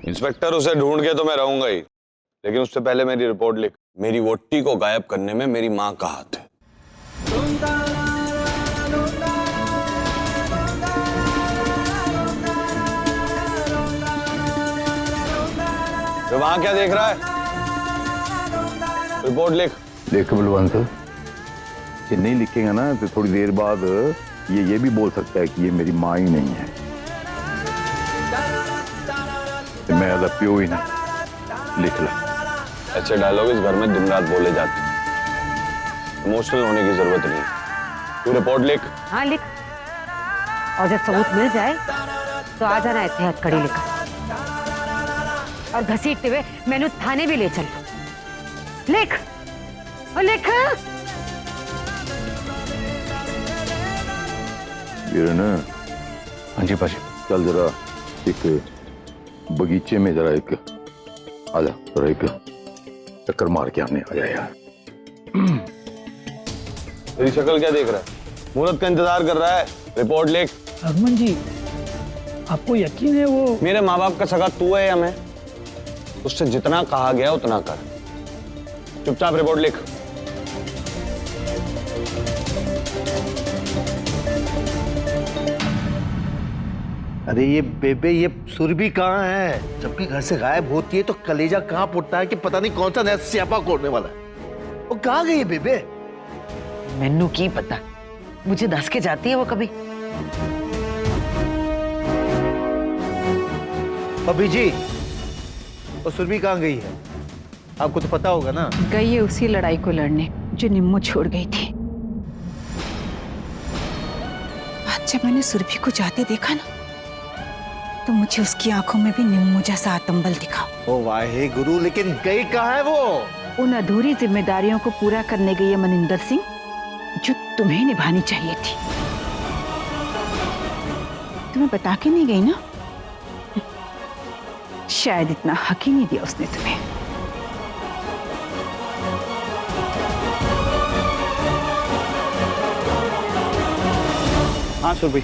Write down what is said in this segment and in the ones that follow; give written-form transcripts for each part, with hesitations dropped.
Inspector, उसे ढूंढ के तो मैं रहूंगा ही, लेकिन उससे पहले मेरी रिपोर्ट लिख। मेरी वोट्टी को गायब करने में मेरी माँ का हाथ है। तो वहां क्या देख रहा है? रिपोर्ट लिख। देख बलवंत, ये नहीं लिखेगा ना तो थोड़ी देर बाद ये भी बोल सकता है कि ये मेरी माँ ही नहीं है, मैं अदा प्यो ही नहीं। लिख ला। अच्छे डायलॉग इस घर में दिन रात बोले जाते हैं, इमोशनल होने की जरूरत नहीं। तू रिपोर्ट लिख। हाँ लिख, और जब सबूत मिल जाए तो आ जाना ऐसे हथकड़ी लेकर, और घसीटते हुए मैंने थाने भी ले चल। लिख और लिख। ना। हाँ जी पाजी। चल जरा एक बगीचे में जरा एक आजा, जरा एक चक्कर मार के आने आ जाए यार। तेरी शक्ल क्या देख रहा है? मुहूर्त का इंतजार कर रहा है। रिपोर्ट लिख। अरमान जी, आपको यकीन है वो? मेरे माँ बाप का सगा तू है या मैं? उससे जितना कहा गया उतना कर। चुपचाप रिपोर्ट लिख। अरे ये बेबे, ये सुरभि कहाँ है? जबकि घर से गायब होती है तो कलेजा कहाँ फुटता है कि पता नहीं कौन सा नया स्यापा कोड़ने वाला है। वो कहाँ गई है बेबे? मैनू की पता, मुझे दस के जाती है वो कभी। अभी जी, वो सुरभि कहाँ गई है? आपको तो पता होगा ना। गई है उसी लड़ाई को लड़ने जो निम्मो छोड़ गई थी। आज जब मैंने सुरभि को जाते देखा ना, तो मुझे उसकी आंखों में भी निम्मो जैसा आतंबल दिखा। ओ वाहे गुरु, लेकिन गई कहाँ है वो? उन अधूरी जिम्मेदारियों को पूरा करने गई है मनिंदर सिंह, जो तुम्हें निभानी चाहिए थी। तुम्हें बता के नहीं गई ना? शायद इतना हक ही नहीं दिया उसने तुम्हें। हाँ सुरभि,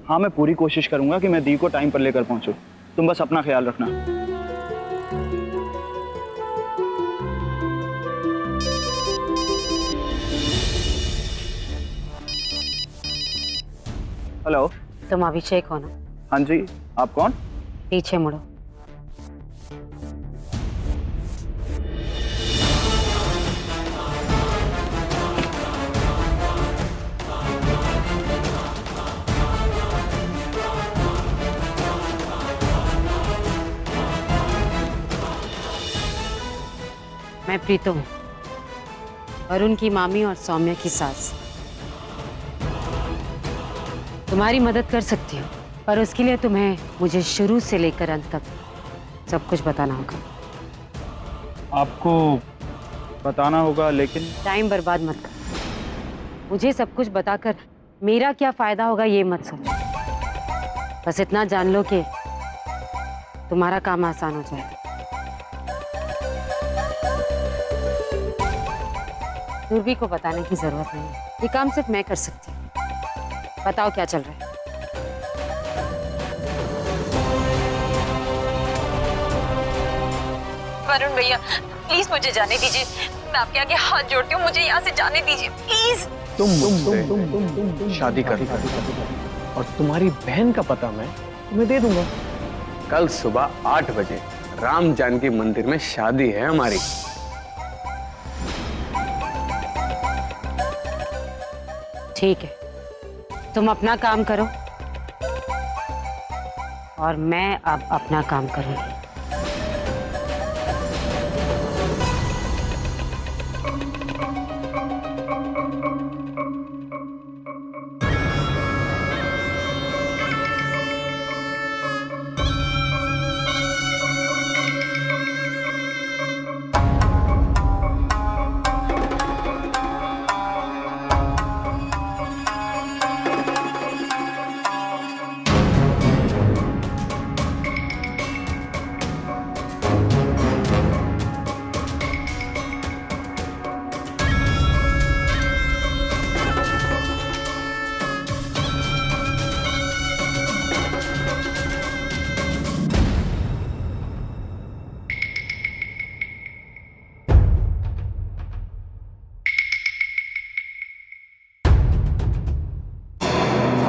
हाँ मैं पूरी कोशिश करूंगा कि मैं दी को टाइम पर लेकर पहुंचूं। तुम बस अपना ख्याल रखना। हेलो। तुम अभिषेक हो ना? हाँ जी, आप कौन? पीछे मुड़ो। मैं प्रीतम हूँ, वरुण की मामी और सौम्या की सास। तुम्हारी मदद कर सकती हूँ, पर उसके लिए तुम्हें मुझे शुरू से लेकर अंत तक सब कुछ बताना होगा। आपको बताना होगा, लेकिन टाइम बर्बाद मत कर। मुझे सब कुछ बताकर मेरा क्या फायदा होगा ये मत सोचो। बस इतना जान लो कि तुम्हारा काम आसान हो जाएगा। सुरभि को बताने की जरूरत नहीं है, ये काम सिर्फ मैं कर सकती हूँ। बताओ क्या चल रहा है? वरुण भैया, प्लीज मुझे जाने दीजिए। मैं आपके आगे हाथ जोड़ती हूँ, मुझे यहाँ से जाने दीजिए प्लीज। तुम शादी कर, और तुम्हारी बहन का पता मैं तुम्हें दे दूंगा। कल सुबह 8 बजे राम जानकी मंदिर में शादी है हमारी। ठीक है, तुम अपना काम करो और मैं अब अपना काम करूंगी।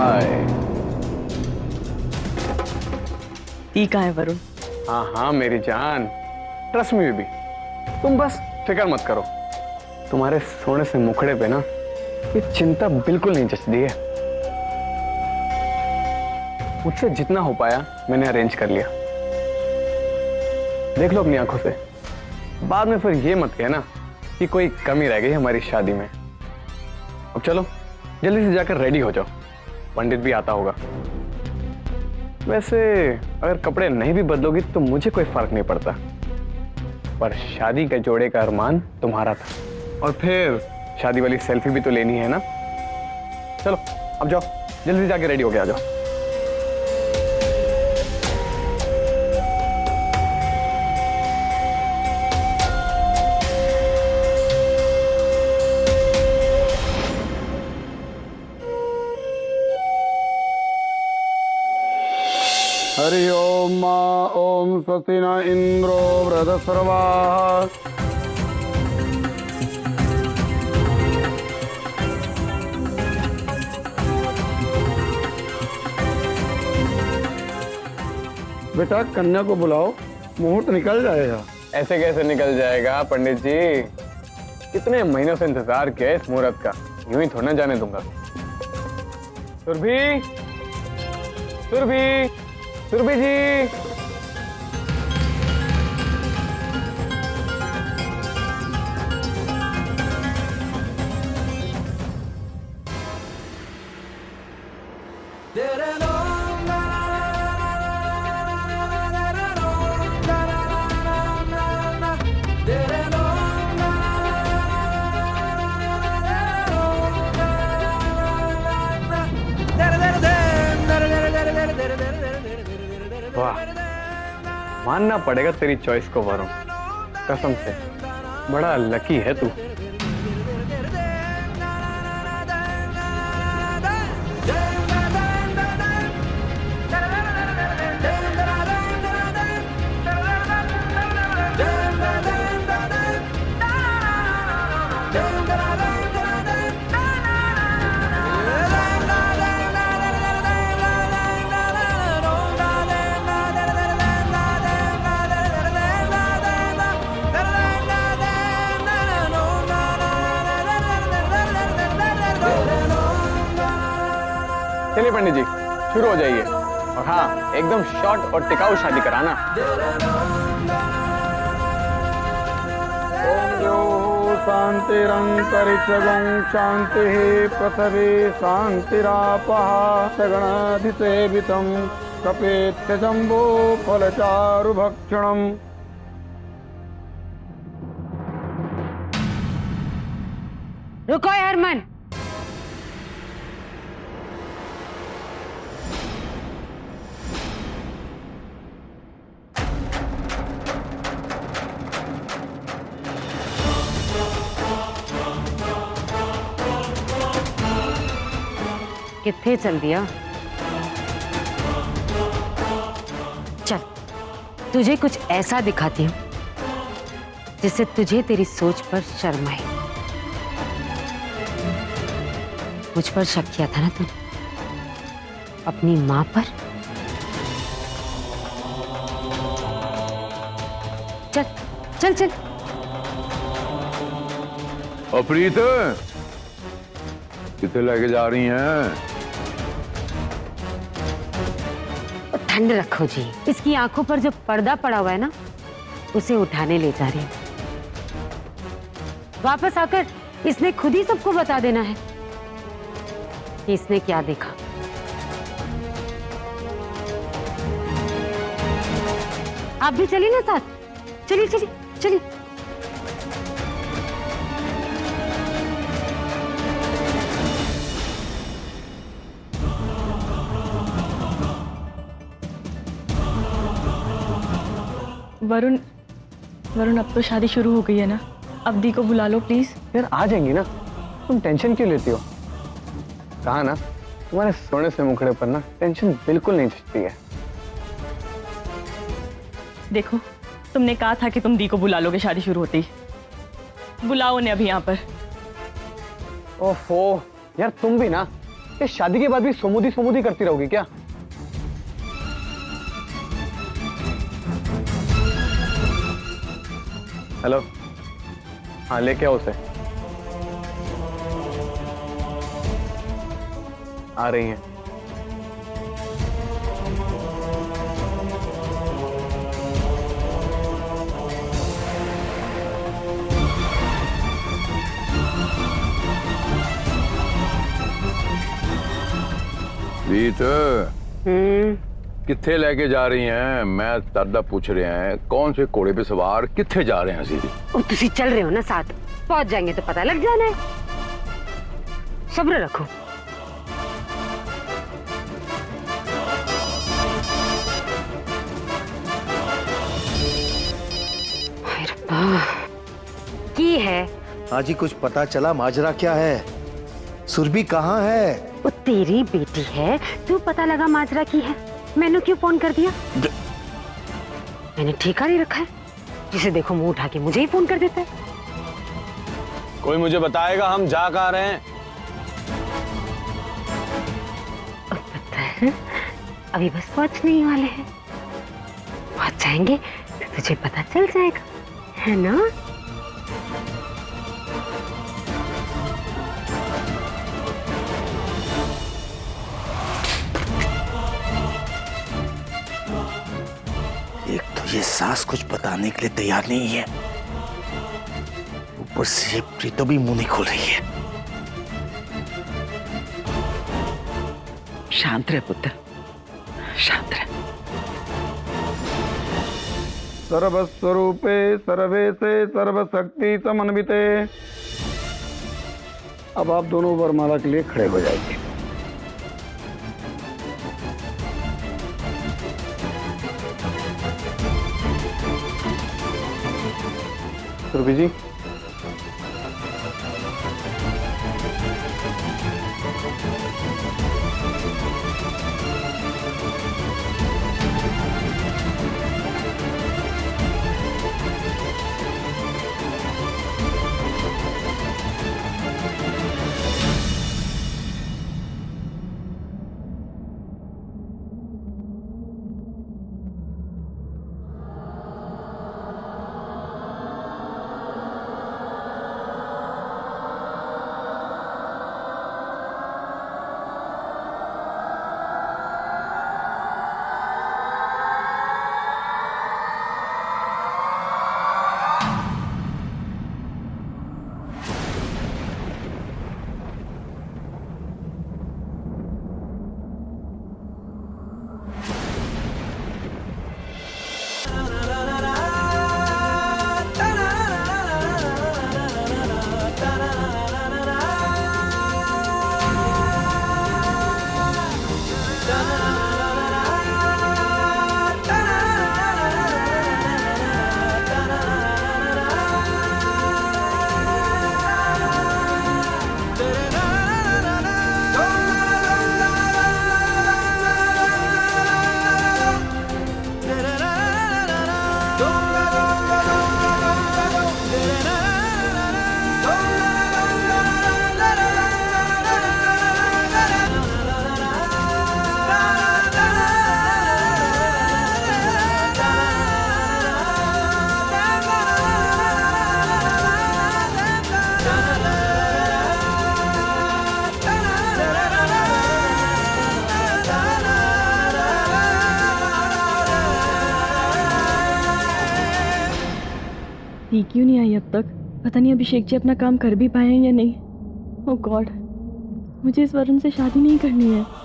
हाय। दी कहाँ है वरुण? हाँ हाँ मेरी जान, ट्रस्ट मी बेबी, तुम बस फिक्र मत करो। तुम्हारे सोने से मुखड़े पे ना ये चिंता बिल्कुल नहीं जचती है। मुझसे जितना हो पाया मैंने अरेंज कर लिया, देख लो अपनी आंखों से। बाद में फिर ये मत कहना कि कोई कमी रह गई हमारी शादी में। अब चलो जल्दी से जाकर रेडी हो जाओ, पंडित भी आता होगा। वैसे अगर कपड़े नहीं भी बदलोगी तो मुझे कोई फर्क नहीं पड़ता, पर शादी के जोड़े का अरमान तुम्हारा था, और फिर शादी वाली सेल्फी भी तो लेनी है ना। चलो अब जाओ, जल्दी जाके रेडी होके आ जाओ। हरि ओम मा ओम स्वस्ति न इंद्रो वृधस्रवाः। बेटा कन्या को बुलाओ, मुहूर्त निकल जाएगा। ऐसे कैसे निकल जाएगा पंडित जी, कितने महीनों से इंतजार किया है इस मुहूर्त का, यूं ही थोड़ा जाने दूंगा। सुरभि, सुरभि, सुरभि जी। वाह, मानना पड़ेगा तेरी चॉइस को वरुण, कसम से बड़ा लकी है तू। चलिए पंडित जी शुरू हो जाइए, और हाँ एकदम शॉर्ट और टिकाऊ शादी कराना। ओम शांतिरंतरिक्षगं शांति पृथ्वी शांतिरापः सगणाधिसेवितं कपेत्य जम्बो फलचारुभक्षणम्। रुको हरमन, कितने चल दिया? चल तुझे कुछ ऐसा दिखाती हूँ जिससे तुझे तेरी सोच पर शर्म आए। मुझ पर शक किया था ना तूने, अपनी माँ पर? चल चल चल। अप्रीत कितने लेके जा रही हैं? ठंड रखो जी, इसकी आंखों पर जो पर्दा पड़ा हुआ है ना, उसे उठाने ले जा रही हूँ। वापस आकर इसने खुद ही सबको बता देना है कि इसने क्या देखा। आप भी चलिए ना साथ, चलिए चलिए चलिए। वरुण, वरुण अब तो शादी शुरू हो गई है ना, अब दी को बुला लो प्लीज। यार आ जाएंगी ना, तुम टेंशन क्यों लेती हो? कहा ना तुम्हारे सोने से मुखड़े पर ना टेंशन बिल्कुल नहीं जचती है। देखो तुमने कहा था कि तुम दी को बुला लोगे शादी शुरू होते ही, बुलाओ उन्हें अभी यहाँ पर। ओहो यार तुम भी ना ये शादी के बाद भी सोमुदी सोमुदी करती रहोगी क्या? हेलो, हाँ लेके आओ उसे। आ रही हैं। रीत किथे लेके जा रही हैं? मैं दादा पूछ रहे हैं कौन से घोड़े पे सवार किथे जा रहे हैं सीधी? तुसी चल रहे हो ना साथ, पहुंच जाएंगे तो पता लग जाना है। सब्र रखो। हाय रब्बा, की है? हाँ जी, कुछ पता चला? माजरा क्या है? सुरभि कहाँ है? वो तेरी बेटी है, तू पता लगा माजरा की है। मैंने क्यों फोन कर दिया? मैंने ठेका नहीं रखा है, जिसे देखो मुंह उठा के मुझे ही फोन कर देता है। कोई मुझे बताएगा हम जा कहाँ रहे हैं? अब पता है, अभी बस पहुंचने ही वाले हैं। पहुंच जाएंगे तो तुझे पता चल जाएगा, है ना? एक तो ये सास कुछ बताने के लिए तैयार नहीं है, ऊपर से प्रीतो भी मुंह नहीं खोल रही है। शांत रहे पुत्र, शांत रहे। सर्वस्वरूपे सर्वेशे सर्वशक्ति समन्विते। अब आप दोनों वरमाला के लिए खड़े हो जाइए। सुरभि जी, दी क्यों नहीं आई अब तक? पता नहीं अभिषेक जी अपना काम कर भी पाए हैं या नहीं। ओह गॉड, मुझे इस वरुण से शादी नहीं करनी है।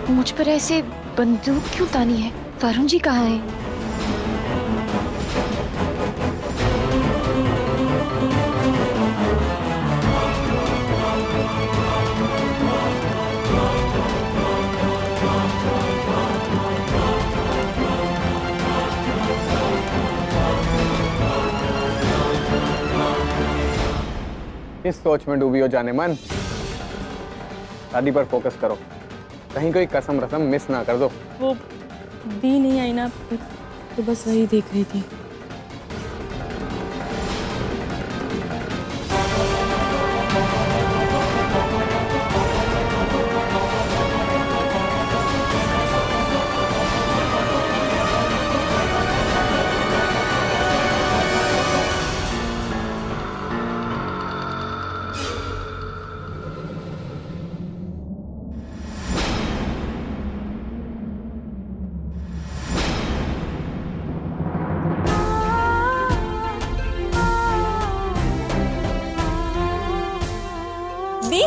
मुझ पर ऐसे बंदूक क्यों तानी है? वरुण जी कहाँ हैं? इस सोच में डूबी हो जाने मन, शादी पर फोकस करो, कहीं कोई कसम रसम मिस ना कर दो। वो दी नहीं आई ना अब तक, तो बस वही देख रही थी। दी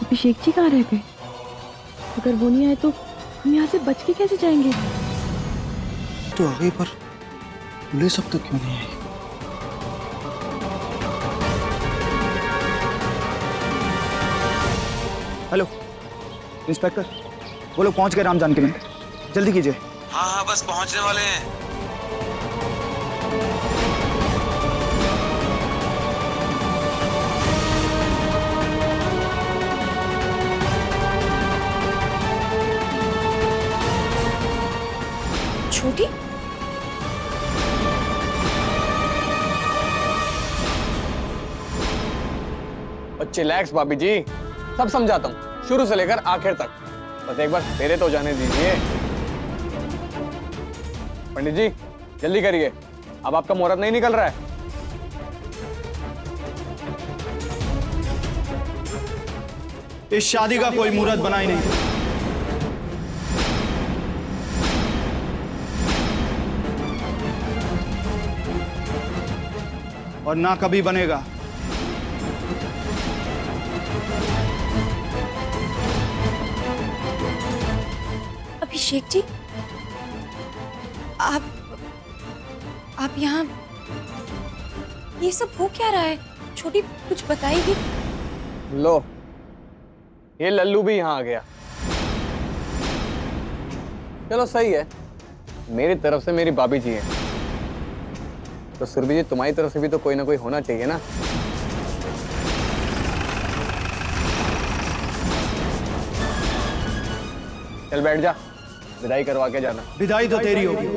अभिषेक जी कहाँ रह गए? अगर वो नहीं आए तो हम यहाँ से बच के कैसे जाएंगे? तो आ गई, पर पुलिस अब तक क्यों नहीं आई? हेलो इंस्पेक्टर, वो लोग पहुंच गए राम जानकी में, जल्दी कीजिए। हाँ हाँ बस पहुंचने वाले हैं। छोटी चिलैक्स भाभी जी, सब समझाता हूँ शुरू से लेकर आखिर तक, बस एक बार तेरे तो जाने दीजिए। पंडित जी जल्दी करिए, अब आपका मुहूर्त नहीं निकल रहा है। इस शादी का कोई मुहूर्त बना ही नहीं, और ना कभी बनेगा। अभिषेक जी, आप यहाँ, ये सब हो क्या रहा है? छोटी कुछ बताएगी? लो, ये लल्लू भी यहाँ आ गया। चलो सही है, मेरी तरफ से मेरी भाभी जी है, तो सुरभि जी तुम्हारी तरफ से भी तो कोई ना कोई होना चाहिए ना। चल बैठ जा, विदाई करवा के जाना। विदाई तो तेरी होगी,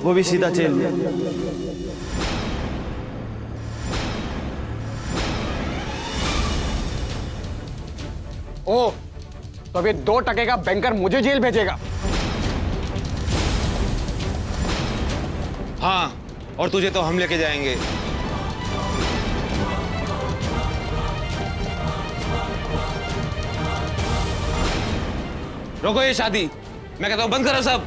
वो भी सीधा जेल में। ओ, तो अब ये 2 टके का बैंकर मुझे जेल भेजेगा? हाँ, और तुझे तो हम लेके जाएंगे। रोको ये शादी, मैं कहता हूं बंद करो सब।